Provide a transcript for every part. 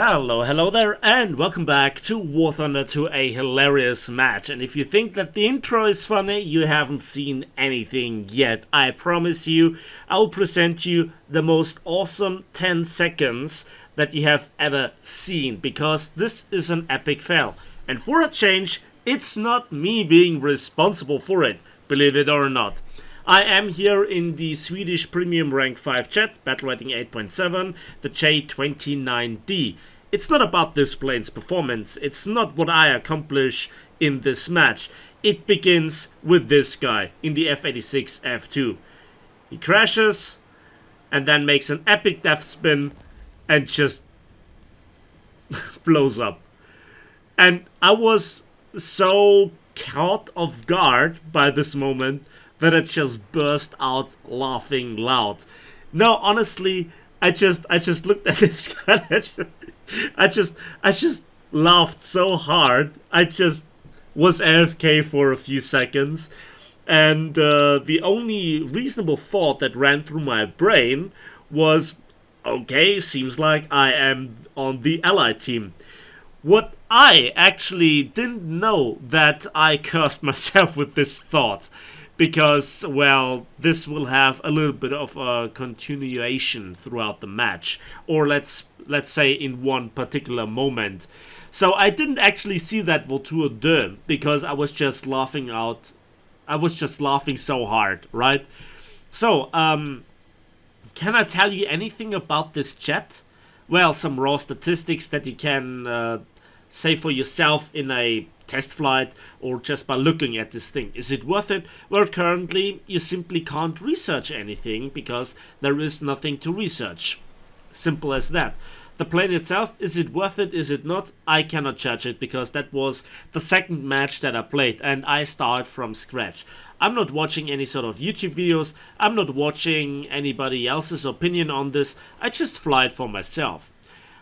Hello there, and welcome back to War Thunder, to a hilarious match. And if you think that the intro is funny, you haven't seen anything yet. I promise you, I'll present you the most awesome 10 seconds that you have ever seen, because this is an epic fail. And for a change, it's not me being responsible for it, believe it or not. I am here in the Swedish Premium Rank 5 chat, battle rating 8.7, the J29D. It's not about this plane's performance, it's not what I accomplish in this match. It begins with this guy in the F-86 F2. He crashes and then makes an epic death spin and just blows up. And I was so caught off guard by this moment that I just burst out laughing loud. No, honestly, I just looked at this guy. I just laughed so hard. I just was AFK for a few seconds, and the only reasonable thought that ran through my brain was, okay, seems like I am on the Allied team. What I actually didn't know that I cursed myself with this thought. Because, well, this will have a little bit of a continuation throughout the match, or let's say in one particular moment. So I didn't actually see that Voiture 2 because I was just laughing out. I was just laughing so hard, right? So, can I tell you anything about this jet? Well, some raw statistics that you can say for yourself in a test flight or just by looking at this thing. Is it worth it? Well, currently you simply can't research anything because there is nothing to research. Simple as that. The plane itself, is it worth it? Is it not? I cannot judge it because that was the second match that I played and I start from scratch. I'm not watching any sort of YouTube videos. I'm not watching anybody else's opinion on this. I just fly it for myself.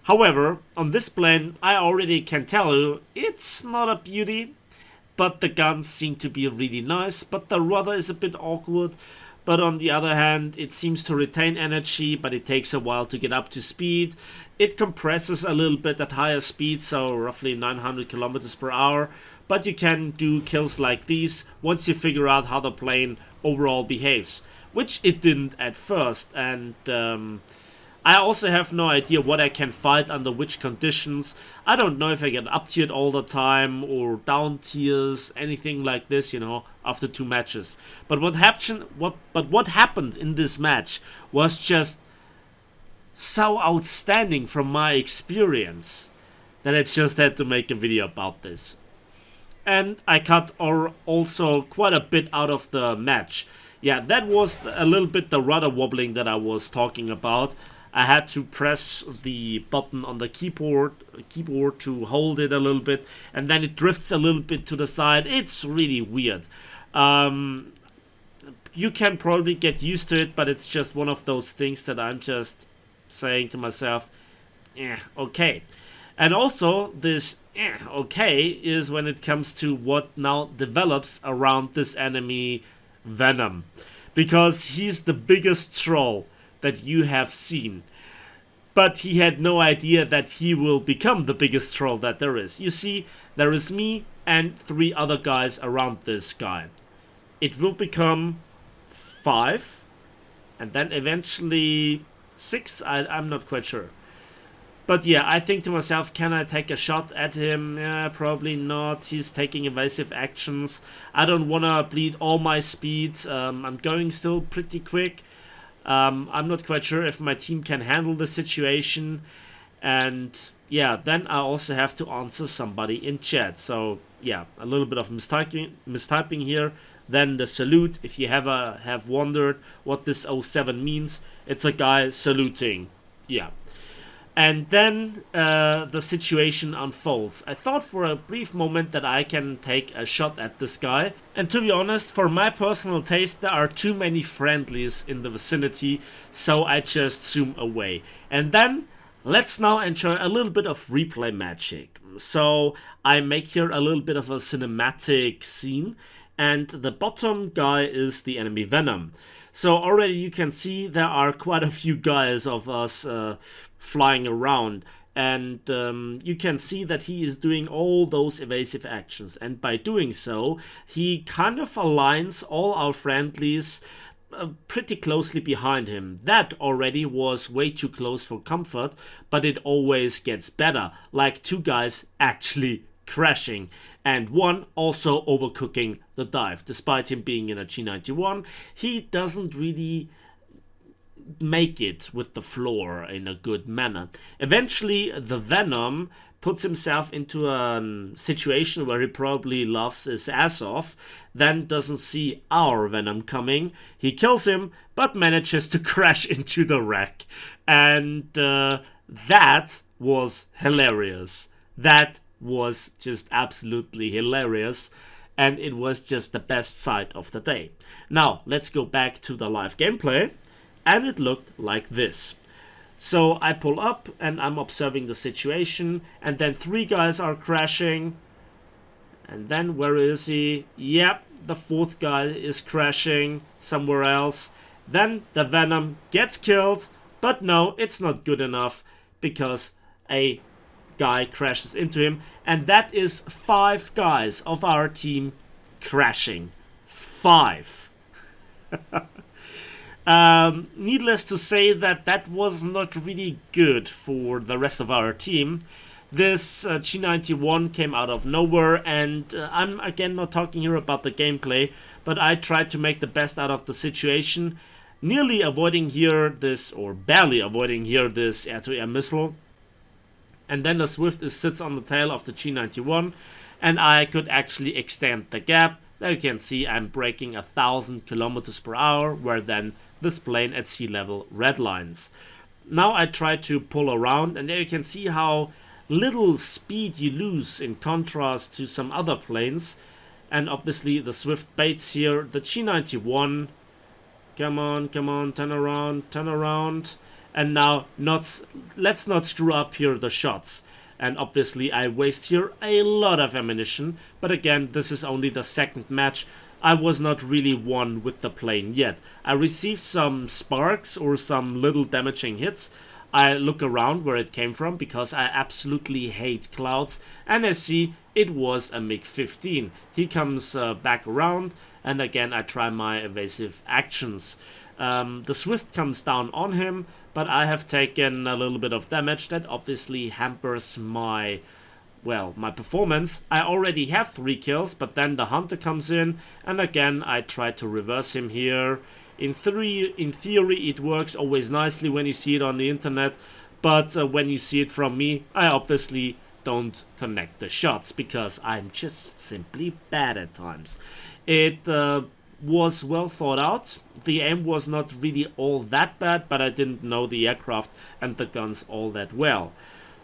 However, on this plane, I already can tell you, it's not a beauty, but the guns seem to be really nice, but the rudder is a bit awkward. But on the other hand, it seems to retain energy, but it takes a while to get up to speed. It compresses a little bit at higher speed, so roughly 900 kilometers per hour. But you can do kills like these once you figure out how the plane overall behaves, which it didn't at first, and I also have no idea what I can fight under which conditions. I don't know if I get up tiered all the time or down tiers, anything like this, you know, after two matches. But what happened in this match was just so outstanding from my experience that I just had to make a video about this. And I cut also quite a bit out of the match. Yeah, that was a little bit the rudder wobbling that I was talking about. I had to press the button on the keyboard to hold it a little bit, and then it drifts a little bit to the side. It's really weird. You can probably get used to it, but it's just one of those things that I'm just saying to myself, okay. And also, this okay is when it comes to what now develops around this enemy Venom. Because he's the biggest troll that you have seen. But he had no idea that he will become the biggest troll that there is. You see, there is me and 3 other guys around this guy. It will become 5, and then eventually 6, I'm not quite sure. But yeah, I think to myself, can I take a shot at him? Yeah, probably not. He's taking evasive actions. I don't want to bleed all my speed. I'm going still pretty quick. I'm not quite sure if my team can handle the situation. And yeah, then I also have to answer somebody in chat. So yeah, a little bit of mistyping here. Then the salute, if you ever have wondered what this 07 means, it's a guy saluting. Yeah. And then the situation unfolds. I thought for a brief moment that I can take a shot at this guy. And to be honest, for my personal taste, there are too many friendlies in the vicinity, so I just zoom away. And then, let's now enjoy a little bit of replay magic. So, I make here a little bit of a cinematic scene, and the bottom guy is the enemy Venom. So already you can see there are quite a few guys of us flying around, And you can see that he is doing all those evasive actions, and by doing so he kind of aligns all our friendlies pretty closely behind him. That already was way too close for comfort, but it always gets better, like two guys actually crashing and one also overcooking the dive. Despite him being in a G91, he doesn't really make it with the floor in a good manner. Eventually the Venom puts himself into a situation where he probably laughs his ass off, then doesn't see our Venom coming. He kills him, but manages to crash into the wreck. And that was hilarious. That was just absolutely hilarious. And it was just the best sight of the day. Now, let's go back to the live gameplay. And it looked like this. So I pull up and I'm observing the situation, and then three guys are crashing. And then where is he? Yep, the fourth guy is crashing somewhere else. Then the Venom gets killed, but no, it's not good enough because a guy crashes into him, and that is 5 guys of our team crashing. 5. Needless to say that was not really good for the rest of our team. This G91 came out of nowhere, and I'm again not talking here about the gameplay, but I tried to make the best out of the situation, nearly avoiding here this, or barely avoiding here this air-to-air missile. And then the Swift sits on the tail of the G91, and I could actually extend the gap. There you can see I'm breaking 1,000 kilometers per hour, where then this plane at sea level redlines. Now I try to pull around, and there you can see how little speed you lose in contrast to some other planes. And obviously the Swift baits here. The G91, come on, turn around. And now let's not screw up here the shots. And obviously I waste here a lot of ammunition, but again, this is only the second match. I was not really won with the plane yet. I received some sparks or some little damaging hits. I look around where it came from because I absolutely hate clouds, and I see it was a MiG-15. He comes back around, and again I try my evasive actions. The Swift comes down on him, but I have taken a little bit of damage that obviously hampers my performance. I already have 3 kills, but then the Hunter comes in, and again I try to reverse him here. In theory it works always nicely when you see it on the internet, but when you see it from me, I obviously don't connect the shots because I'm just simply bad at times. It was well thought out. The aim was not really all that bad, but I didn't know the aircraft and the guns all that well.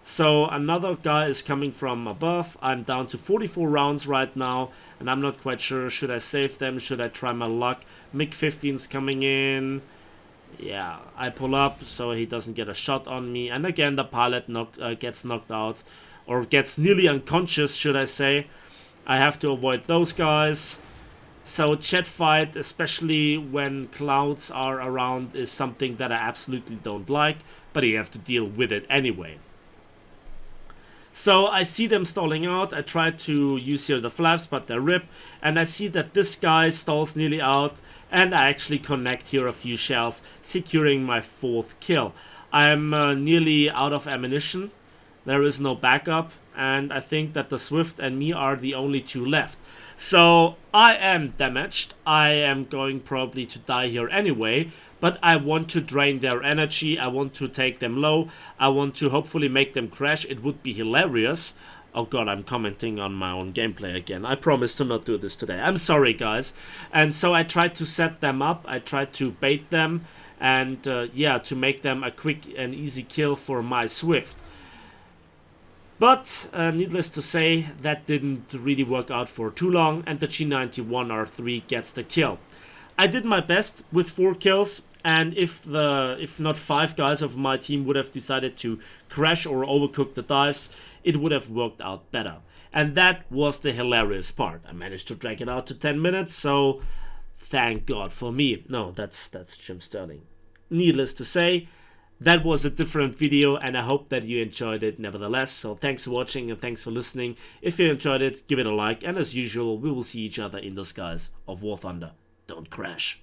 So another guy is coming from above. I'm down to 44 rounds right now, and I'm not quite sure. Should I save them? Should I try my luck? MiG-15's coming in. Yeah, I pull up so he doesn't get a shot on me. And again, the pilot gets knocked out, or gets nearly unconscious, should I say. I have to avoid those guys. So jet fight, especially when clouds are around, is something that I absolutely don't like, but you have to deal with it anyway. So I see them stalling out. I try to use here the flaps, but they rip. And I see that this guy stalls nearly out. And I actually connect here a few shells, securing my 4th kill. I'm nearly out of ammunition. There is no backup. And I think that the Swift and me are the only 2 left. So I am damaged. I am going probably to die here anyway. But I want to drain their energy, I want to take them low, I want to hopefully make them crash. It would be hilarious. Oh god, I'm commenting on my own gameplay again. I promise to not do this today. I'm sorry, guys. And so I tried to set them up, I tried to bait them, and to make them a quick and easy kill for my Swift. But needless to say, that didn't really work out for too long, and the G91R3 gets the kill. I did my best with 4 kills. And if not 5 guys of my team would have decided to crash or overcook the dives, it would have worked out better. And that was the hilarious part. I managed to drag it out to 10 minutes, so thank God for me. No, that's Jim Sterling. Needless to say, that was a different video, and I hope that you enjoyed it nevertheless. So thanks for watching and thanks for listening. If you enjoyed it, give it a like, and as usual, we will see each other in the skies of War Thunder. Don't crash.